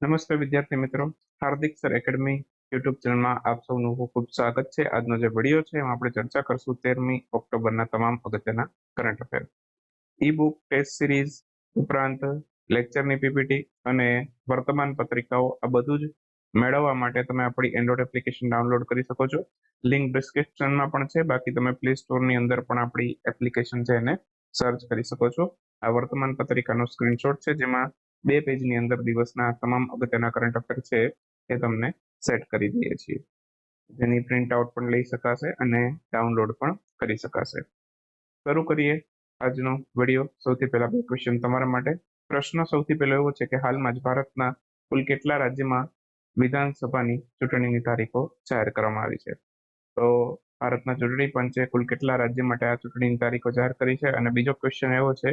નમસ્તે વિદ્યાર્થી મિત્રો, હાર્દિક સર એકેડમી યુટ્યુબ ચેનલમાં આપ સૌનું ખૂબ ખૂબ સ્વાગત છે। આજનો જે વિડીયો છે એમાં આપણે ચર્ચા કરશું 13મી ઓક્ટોબરના તમામ અગત્યના current affair, E book, test series ઉપરાંત લેક્ચરની પીપીટી અને વર્તમાન પત્રિકાઓ આ બધું જ મેળવવા માટે તમે આપણી એન્ડ્રોઇડ એપ્લિકેશન ડાઉનલોડ કરી શકો છો। લિંક ડિસ્ક્રિપ્શનમાં પણ છે, બાકી તમે પ્લે સ્ટોરની અંદર પણ આપણી એપ્લિકેશન છે એને સર્ચ કરી શકો છો। આ વર્તમાન પત્રિકાનો સ્ક્રીનશોટ છે જેમાં 2 પેજની અંદર દિવસના તમામ અગત્યના કરંટ અફેર છે એ તમને સેટ કરી દઈએ છીએ, જેની પ્રિન્ટ આઉટ પણ લઈ શકાશે અને ડાઉનલોડ પણ કરી શકાશે। શરૂ કરીએ આજનો વિડીયો। સૌથી પહેલા 2 ક્વેશ્ચન તમારા માટે। પ્રશ્ન સૌથી પહેલો એવો છે કે હાલમાં જ ભારતના કુલ કેટલા રાજ્યમાં વિધાનસભાની ચૂંટણીની તારીખો જાહેર કરવામાં આવી છે? તો ભારતના ચૂંટણી પંચે કુલ કેટલા રાજ્ય માટે આ ચૂંટણીની તારીખો જાહેર કરી છે? અને બીજો ક્વેશ્ચન એવો છે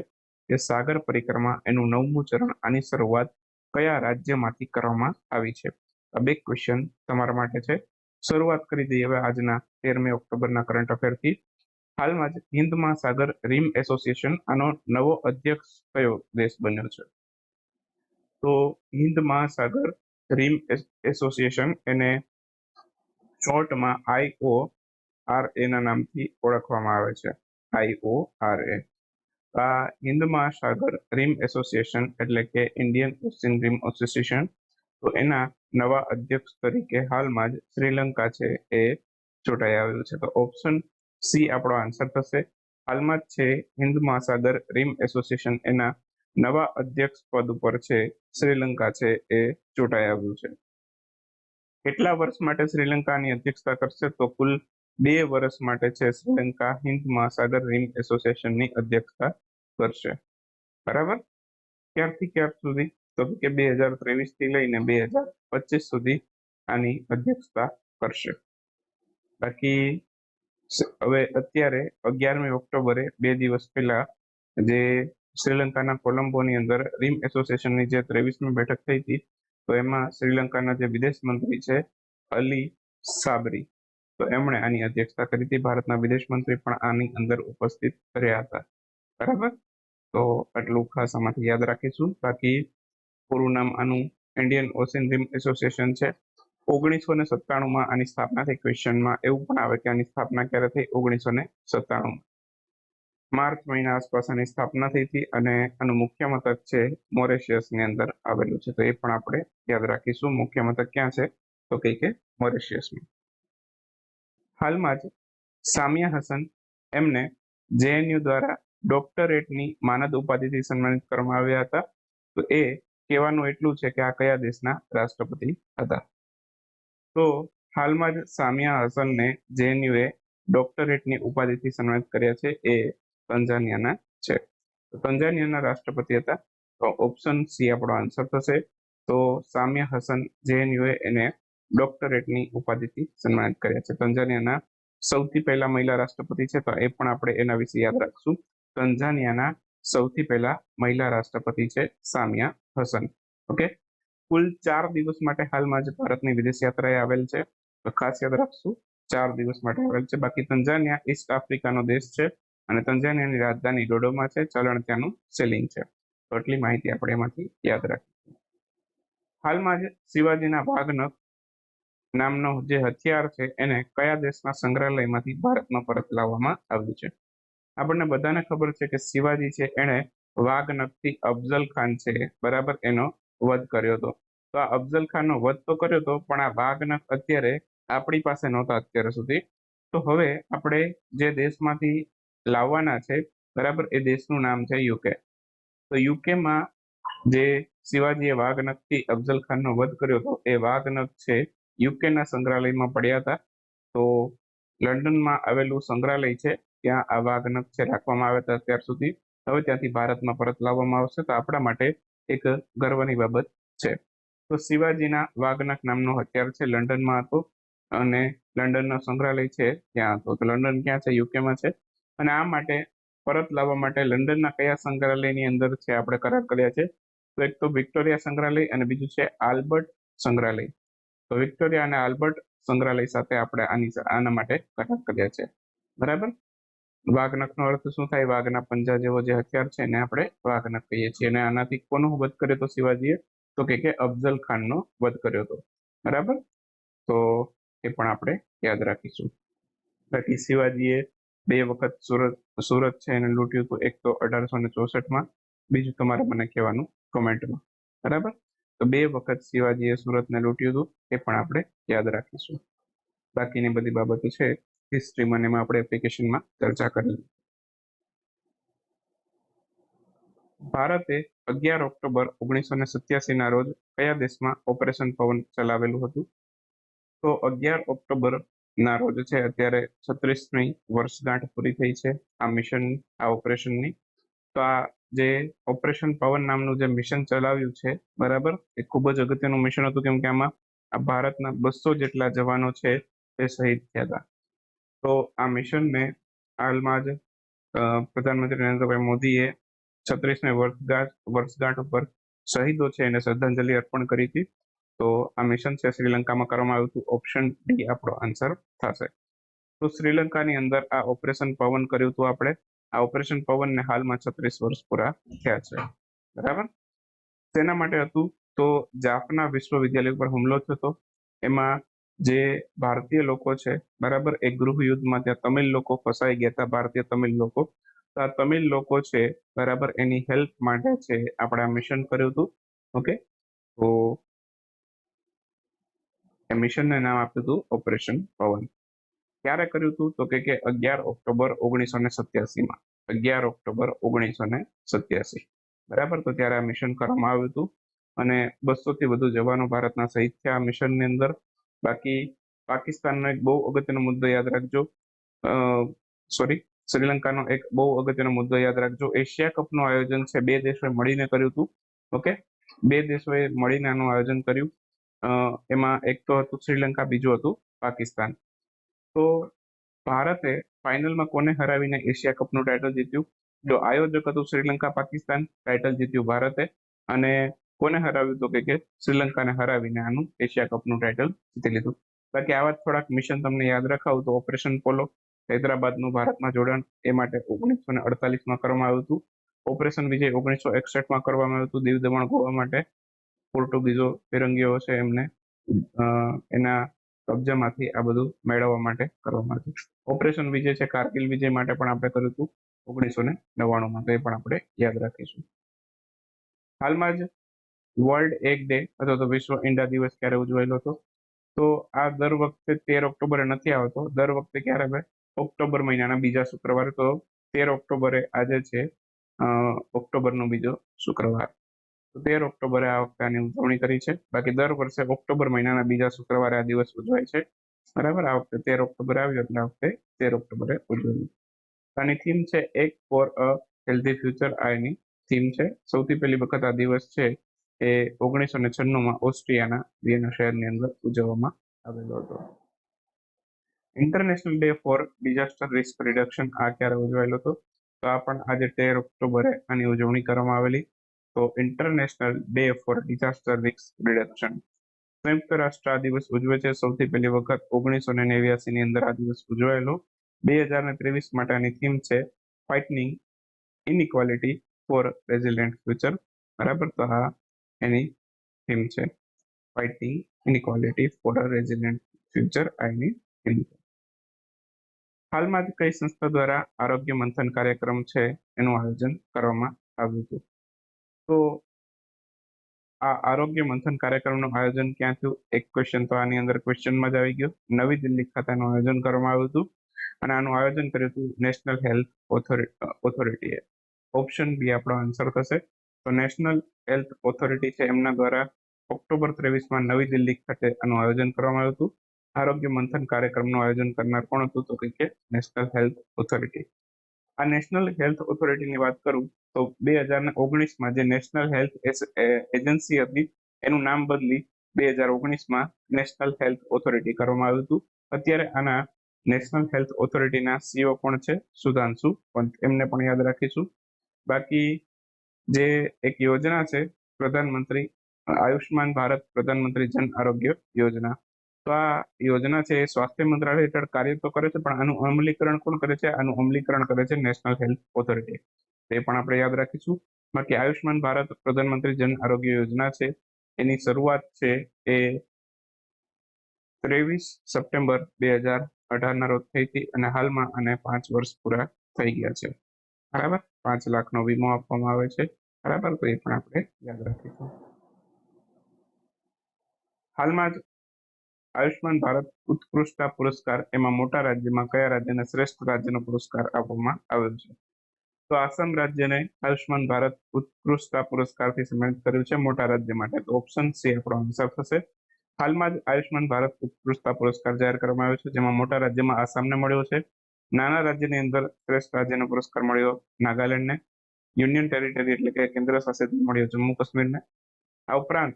કે સાગર પરિક્રમા એનું 9મું ચરણ આની શરૂઆત કયા રાજ્યમાંથી કરવામાં આવી છે? આ 2 ક્વેશ્ચન તમારા માટે છે। શરૂઆત કરી દઈએ હવે આજના 13મી ઓક્ટોબરના કરંટ અફેરથી। હાલમાં જ હિન્દ મહાસાગર રીમ એસોસિએશન આનો નવો અધ્યક્ષ કયો દેશ બન્યો છે? તો હિન્દ મહાસાગર રીમ એસોસિએશન એને શોર્ટમાં IORA ના નામથી ઓળખવામાં આવે છે। IORA આ હિન્દ મહાસાગર રીમ એસોસિએશન એટલે કે ઇન્ડિયન ઓશિયન રીમ એસોસિએશન, તો એના નવા અધ્યક્ષ તરીકે હાલમાં જ શ્રીલંકા છે એ ચૂંટાઈ આવ્યું છે। તો ઓપ્શન સી આપણો આન્સર થશે। હાલમાં જ છે હિન્દ મહાસાગર રીમ એસોસિએશન એના નવા અધ્યક્ષ પદ ઉપર છે શ્રીલંકા છે એ ચૂંટાઈ આવ્યું છે। કેટલા વર્ષ માટે શ્રીલંકાની અધ્યક્ષતા કરશે? તો કુલ 2 વર્ષ માટે છે શ્રીલંકા હિન્દ મહાસાગર રીમ એસોસિએશનની અધ્યક્ષતા કરશે। બરાબર, ક્યારથી ક્યાર સુધી? તો કે 2023 થી લઈને 2025 સુધી આની અધ્યક્ષતા કરશે। બાકી હવે અત્યારે 11મી ઓક્ટોબરે 2 દિવસ પહેલા જે શ્રીલંકાના કોલંબોની અંદર રીમ એસોસિએશનની જે 23મી બેઠક થઈ હતી, તો એમાં શ્રીલંકાના જે વિદેશ મંત્રી છે અલી સાબરી, તો એમણે આની અધ્યક્ષતા કરી હતી। ભારતના વિદેશ મંત્રી પણ આની અંદર ઉપસ્થિત રહ્યા હતા। બરાબર, તો આટલું ખાસ આમાંથી યાદ રાખીશું। બાકી પૂરું નામ આનું ઇન્ડિયન ઓશિયન રીમ એસોસિએશન છે। 1997માં આની સ્થાપના થઈ। ક્વેશ્ચનમાં એવું પણ આવે કે આની સ્થાપના ક્યારે થઈ? 1997 માર્ચ મહિના આસપાસ આની સ્થાપના થઈ હતી અને આનું મુખ્ય મથક છે મોરેશિયસની અંદર આવેલું છે, તો એ પણ આપણે યાદ રાખીશું। મુખ્ય મથક ક્યાં છે? તો કે મોરેશિયસમાં। હાલમાં જ સામિયા હસન એમને JNU દ્વારા ડોક્ટરેટની માનદ ઉપાધિથી સન્માનિત કરવામાં આવ્યા હતા। તો એ કહેવાનું એટલું છે કે આ કયા દેશના રાષ્ટ્રપતિ હતા? તો હાલમાં જ સામિયા હસનને JNUએ ડોક્ટરેટની ઉપાધિથી સન્માનિત કર્યા છે, એ તંજાનિયાના છે। તો તંજાનિયાના રાષ્ટ્રપતિ હતા, તો ઓપ્શન સી આપણો આન્સર થશે। તો સામિયા હસન JNUએ એને ડોક્ટરેટની ઉપાધિથી સન્માનિત કર્યા છે। તંજાનિયાના સૌથી પહેલા મહિલા રાષ્ટ્રપતિ છે, તો એ પણ આપણે એના વિશે યાદ રાખશું। તંજાનિયાના સૌથી પહેલા મહિલા રાષ્ટ્રપતિ છે સામિયા હસન। ઓકે, કુલ 4 દિવસ માટે હાલમાં જ ભારતની વિદેશ યાત્રાએ આવેલ છે, તો ખાસ યાદ રાખશું 4 દિવસ માટે આવેલ છે। બાકી તંજાનિયા ઈસ્ટ આફ્રિકાનો દેશ છે અને તંજાનિયાની રાજધાની ડોડોમાં છે, ચલણ ત્યાંનું શિલિંગ છે। તો એટલી માહિતી આપણે એમાંથી યાદ રાખીશું। હાલમાં જ શિવાજીના વાઘનખ નામનો જે હથિયાર છે એને કયા દેશના સંગ્રહાલયમાંથી ભારતમાં પરત લાવવામાં આવ્યું છે? આપણને બધાને ખબર છે કે શિવાજી છે એણે વાઘનખથી અફઝલ ખાન છે બરાબર એનો વધ કર્યો હતો। તો આ અફઝલ ખાનનો વધ તો કર્યો હતો, પણ આ વાઘનખ અત્યારે આપણી પાસે નહોતા અત્યાર સુધી। તો હવે આપણે જે દેશમાંથી લાવવાના છે બરાબર, એ દેશનું નામ છે UK। તો યુકેમાં જે શિવાજીએ વાઘનખથી અફઝલ ખાનનો વધ કર્યો હતો એ વાઘનખ છે યુકેના સંગ્રહાલયમાં પડ્યા હતા। તો લંડનમાં આવેલું સંગ્રહાલય છે, ત્યાં આ વાઘનખ છે રાખવામાં આવ્યા હતા અત્યાર સુધી। હવે ત્યાંથી ભારતમાં પરત લાવવામાં આવશે, તો આપણા માટે એક ગર્વની બાબત છે। તો શિવાજીના વાઘનખ નામનો હથિયાર છે લંડનમાં હતો અને લંડનનો સંગ્રહાલય છે ત્યાં હતો। તો લંડન ક્યાં છે? યુકેમાં છે। અને આ માટે પરત લાવવા માટે લંડનના કયા સંગ્રહાલયની અંદર છે આપણે કરાર કર્યા છે? તો એક તો વિક્ટોરિયા સંગ્રહાલય અને બીજું છે આલ્બર્ટ સંગ્રહાલય। તો વિક્ટોરિયા અને આલ્બર્ટ સંગ્રહાલય સાથે આપણે આના માટે કરાર કર્યા છે। બરાબર, વાઘનખનો અર્થ શું થાય? વાઘના પંજા જેવો જે હથિયાર છે એને આપણે વાઘનખ કહીએ છીએ। અને આનાથી કોનો વધ કર્યો તો શિવાજીએ? તો તો કે અફઝલ ખાનનો વધ કર્યો હતો, બરાબર. તો એ પણ આપણે યાદ રાખીશું. બાકી શિવાજીએ 2 વખત સુરત છે એને લૂંટ્યું હતું, એક તો 1864માં, બીજું તમારે મને કહેવાનું કોમેન્ટમાં, બરાબર. તો 2 વખત શિવાજીએ સુરતને લૂંટ્યું હતું, એ પણ આપણે યાદ રાખીશું. બાકીની બધી બાબતો છે હિસ્ટ્રીમાં એમાં આપણે એપ્લિકેશનમાં ચર્ચા કરી. ભારતે 11 ઓક્ટોબર 1987 ના રોજ કયા દેશમાં ઓપરેશન પવન ચલાવેલું હતું? તો 11 ઓક્ટોબર ના રોજ છે અત્યારે 36મી વર્ષગાંઠ પૂરી થઈ છે આ મિશન, આ ઓપરેશનની. તો આ જે ઓપરેશન પવન નામનું જે મિશન ચલાવ્યું છે, બરાબર, એ ખૂબ જ અગત્યનું મિશન હતું, કેમ કે આમાં આ ભારતના 200 જેટલા જવાનો છે તે શહીદ થયા હતા. તો આ મિશનને હાલમાં જ પ્રધાનમંત્રી નરેન્દ્રભાઈ મોદીએ 36મી વર્ષગાંઠ ઉપર શહીદો છે એને શ્રદ્ધાંજલિ અર્પણ કરી હતી. તો આ મિશન છે શ્રીલંકામાં કરવામાં આવ્યું હતું. ઓપ્શન ડી આપણો આન્સર થશે. તો શ્રીલંકાની અંદર આ ઓપરેશન પવન કર્યું હતું આપણે. આ ઓપરેશન પવનને હાલમાં 36 વર્ષ પૂરા થયા છે, બરાબર. તેના માટે હતું તો જાફના વિશ્વવિદ્યાલય ઉપર હુમલો થયો હતો. એમાં જે ભારતીય લોકો છે, બરાબર, એ ગૃહ યુદ્ધમાં ત્યાં તમિલ લોકો ફસાઈ ગયા હતા, ભારતીય તમિલ લોકો. તો આ તમિલ લોકો છે, બરાબર, એની હેલ્પ માટે છે આપણે આ મિશન કર્યું હતું. ઓકે, તો એ મિશનને નામ આપ્યું હતું ઓપરેશન પવન. ક્યારે કર્યું હતું? તો કે 11 ઓક્ટોબર 1987માં, 11 ઓક્ટોબર 1987, બરાબર. તો ત્યારે આ મિશન કરવામાં આવ્યું હતું અને 200 થી વધુ જવાનો ભારતના શહીદ થયા આ મિશનની અંદર. બાકી પાકિસ્તાનનો એક બહુ અગત્યનો મુદ્દો યાદ રાખજો, શ્રીલંકાનો એક બહુ અગત્યનો મુદ્દો યાદ રાખજો. એશિયા કપનું આયોજન છે 2 દેશોએ મળીને કર્યું હતું. ઓકે, 2 દેશોએ મળીને આનું આયોજન કર્યું. એમાં એક તો હતું શ્રીલંકા, બીજું હતું પાકિસ્તાન. તો ભારતે ફાઇનલમાં કોને હરાવીને એશિયા કપનું ટાઇટલ જીત્યું? જો આયોજક હતું શ્રીલંકા, પાકિસ્તાન, ટાઇટલ જીત્યું ભારતે. અને કોને હરાવ્યું? તો કે શ્રીલંકાને હરાવીને આનું એશિયા કપનું ટાઇટલ જીતી લીધું. બાકી આવા થોડાક મિશન તમને યાદ રખાવું તો ઓપરેશન પોલો, હૈદરાબાદનું ભારતમાં જોડાણ, એ માટે 1948માં કરવામાં આવ્યું હતું. ઓપરેશન વિજય 1961માં કરવામાં આવ્યું હતું, દીવ દમણ ગોવા માટે. પોર્ટુગીઝો ફિરંગીઓ છે એમને એના કબજામાંથી આ બધું મેળવવા માટે કરવામાં આવ્યું. ઓપરેશન વિજય છે કારગિલ વિજય માટે પણ આપણે કર્યું હતું 1999માં, તો એ પણ આપણે યાદ રાખીશું. હાલમાં જ વર્લ્ડ એગ ડે અથવા તો વિશ્વ ઈંડા દિવસ ક્યારે ઉજવાયેલો હતો? તો આ દર વખતે 13 ઓક્ટોબરે નથી આવતો, દર વખતે ક્યારે આવે? ઓક્ટોબર મહિનાના બીજા શુક્રવારે. તો 13 ઓક્ટોબરે આજે છે ઓક્ટોબરનો બીજો શુક્રવાર. તો 13 ઓક્ટોબરે આ વખતે આની ઉજવણી કરી છે. બાકી દર વર્ષે ઓક્ટોબર મહિનાના બીજા શુક્રવારે આ દિવસ ઉજવાય છે, બરાબર. આ વખતે 13 ઓક્ટોબરે આવ્યો એટલે આ વખતે 13 ઓક્ટોબરે ઉજવેલું. આની થીમ છે એક ફોર અ હેલ્ધી ફ્યુચર. આ એની થીમ છે. સૌથી પહેલી વખત આ દિવસ છે એ 1996માં ઓસ્ટ્રિયાના વિયના શહેરની અંદર ઉજવવામાં આવેલો હતો. International day four disaster risk reduction આ ક્યારે ઉજવાયેલો હતો? તો આ પણ આજે 13 ઓક્ટોબરે આની ઉજવણી કરવામાં આવેલી. તો international day four disaster risk reduction. સંયુક્ત રાષ્ટ્ર આ દિવસ ઉજવે છે સૌથી પહેલી વખત 1989ની અંદર આ દિવસ ઉજવાયેલો. 2023 માટે આની થીમ છે fighting inequality for resilient future, બરાબર. તો આ એની થીમ છે fighting inequality for a resilient future, આ એની થીમ છે. હાલમાં જ કઈ સંસ્થા દ્વારા આરોગ્ય મંથન કાર્યક્રમ છે એનું આયોજન કરવામાં આવ્યું હતું? તો આ આરોગ્ય મંથન કાર્યક્રમનું આયોજન ક્યાં થયું? એક ક્વેશ્ચન તો આની અંદર ક્વેશ્ચનમાં જ આવી ગયો. નવી દિલ્હી ખાતે આનું આયોજન કરવામાં આવ્યું હતું અને આનું આયોજન કર્યું હતું નેશનલ હેલ્થ ઓથોરિટીએ. ઓપ્શન બી આપણો આન્સર થશે. તો નેશનલ હેલ્થ ઓથોરિટી છે એમના દ્વારા ઓક્ટોબર 23માં નવી દિલ્હી ખાતે આનું આયોજન કરવામાં આવ્યું હતું. આરોગ્ય મંથન કાર્યક્રમનું આયોજન કરનાર કોણ હતું? તો કે નેશનલ હેલ્થ ઓથોરિટી. આ નેશનલ હેલ્થ ઓથોરિટીની વાત કરું તો 2019માં જે નેશનલ હેલ્થ એજન્સી હતી એનું નામ બદલી 2019માં નેશનલ હેલ્થ ઓથોરિટી કરવામાં આવ્યું હતું. અત્યારે આના નેશનલ હેલ્થ ઓથોરિટીના સીઓ કોણ છે? સુધાંશુ પંત, એમને પણ યાદ રાખીશું. બાકી જે એક યોજના છે પ્રધાનમંત્રી આયુષ્માન ભારત પ્રધાનમંત્રી જન આરોગ્ય યોજના, તો આ યોજના છે એ સ્વાસ્થ્ય મંત્રાલય હેઠળ કાર્ય તો કરે છે, પણ આનું અમલીકરણ કોણ કરે છે? આનું અમલીકરણ કરે છે નેશનલ હેલ્થ ઓથોરિટી. તે પણ આપણે યાદ રાખીશું. બાકી આયુષ્માન ભારત પ્રધાનમંત્રી જન આરોગ્ય યોજના છે એની શરૂઆત છે એ 23 સપ્ટેમ્બર 2018 રોજ થઈ હતી અને હાલમાં અને 5 વર્ષ પૂરા થઈ ગયા છે. બરાબર, 5 લાખનો વીમો આપવામાં આવે છે. બરાબર, તો એ પણ આપણે યાદ રાખીશું. હાલમાં જ આયુષ્માન ભારત ઉત્કૃષ્ટતા પુરસ્કાર એમાં મોટા રાજ્યમાં કયા રાજ્યને શ્રેષ્ઠ રાજ્યનો પુરસ્કાર આપવામાં આવ્યો છે? તો આસામ રાજ્યને આયુષ્માન ભારત ઉત્કૃષ્ટતા પુરસ્કારથી સન્માનિત કર્યું છે મોટા રાજ્ય માટે. તો ઓપ્શન સી આપણો આન્સર થશે. હાલમાં જ આયુષ્માન ભારત ઉત્કૃષ્ટતા પુરસ્કાર જાહેર કરવામાં આવ્યો છે, જેમાં મોટા રાજ્યમાં આસામને મળ્યો છે. નાના રાજ્યની અંદર શ્રેષ્ઠ રાજ્યનો પુરસ્કાર મળ્યો નાગાલેન્ડને. યુનિયન ટેરિટરી એટલે કે કેન્દ્ર શાસિત મળ્યો જમ્મુ કાશ્મીરને. આ ઉપરાંત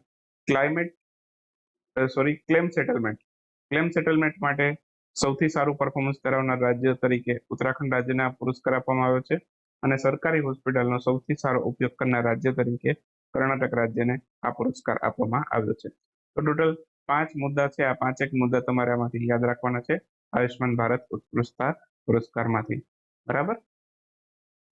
ક્લેમ સેટલમેન્ટ માટે સૌથી સારું પરફોર્મન્સ ધરાવનાર રાજ્ય તરીકે ઉત્તરાખંડ રાજ્યને આ પુરસ્કાર આપવામાં આવ્યો છે અને સરકારી હોસ્પિટલનો સૌથી સારો ઉપયોગ કરનાર રાજ્ય તરીકે કર્ણાટક રાજ્યને આ પુરસ્કાર આપવામાં આવ્યો છે. તો ટોટલ 5 મુદ્દા છે. આ 5 મુદ્દા તમારે આમાંથી યાદ રાખવાના છે આયુષ્માન ભારત ઉત્કૃષ્ટતા પુરસ્કારમાંથી. બરાબર,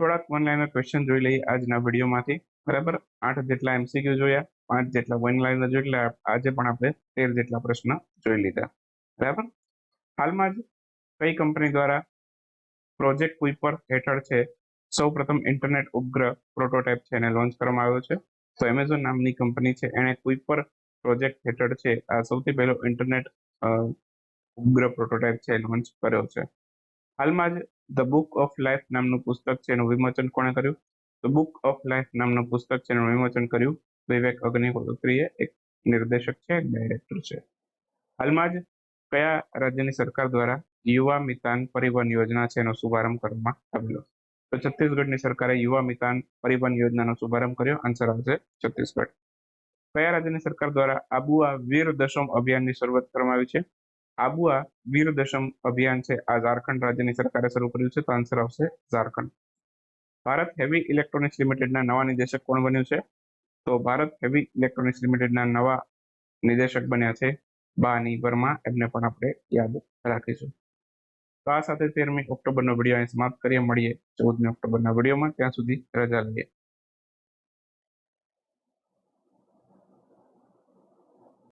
થોડાક વન લાઇનર ક્વેશ્ચન જોઈ લઈએ આજના વિડીયોમાંથી. બરાબર, 8 જેટલા MCQ જોયા, 5 જેટલા વન લાઇનર જોઈ, એટલે આજે પણ આપણે 13 જેટલા પ્રશ્ન જોઈ લીધા. બરાબર, હાલમાં જ કઈ કંપની દ્વારા પ્રોજેક્ટ કુઈપર હેઠળ છે સૌ પ્રથમ ઇન્ટરનેટ ઉપગ્રહ પ્રોટોટાઇપ છે એને લોન્ચ કરવામાં આવ્યો છે? તો એમેઝોન નામની કંપની છે એણે કુઈપર પ્રોજેક્ટ હેઠળ છે આ સૌથી પહેલો ઇન્ટરનેટ ઉપગ્રહ પ્રોટોટાઇપ છે લોન્ચ કર્યો છે. હાલમાં જ ધ બુક ઓફ લાઈફ નામનું પુસ્તક છે એનું વિમોચન કોણે કર્યું? તો બુક ઓફ લાઈફ નામનું પુસ્તક છે એનું વિમોચન કર્યું વિવેક અગ્નિહોત્રીએ. એક નિર્દેશક છે, એક ડાયરેક્ટર છે. હાલમાં જ કયા રાજ્યની સરકાર દ્વારા યુવા મિતાન પરિવહન યોજના છે એનો શુભારંભ કરવામાં આવેલો? તો છત્તીસગઢની સરકારે યુવા મિતાન પરિવહન યોજનાનો શુભારંભ કર્યો. આન્સર આવશે છત્તીસગઢ. કયા રાજ્યની સરકાર દ્વારા આબુઆ વીર દશમ અભિયાનની શરૂઆત કરવામાં આવી છે? આબુઆ વીર દશમ અભિયાન છે આ ઝારખંડ રાજ્યની સરકારે શરૂ કર્યું છે. તો આન્સર આવશે ઝારખંડ. ભારત હેવી ઇલેક્ટ્રોનિક્સ લિમિટેડના નવા નિદેશક કોણ બન્યું છે? તો ભારત હેવી ઇલેક્ટ્રોનિક્સ લિમિટેડના નવા નિદેશક બન્યા છે બાની વર્મા. એમને પણ આપણે યાદ રાખીશું. તો આ સાથે 13મી ઓક્ટોબરનો વિડીયો અહીં સમાપ્ત કરીએ. મળીએ 14મી ઓક્ટોબરના વિડીયોમાં. ત્યાં સુધી રજા લઈએ.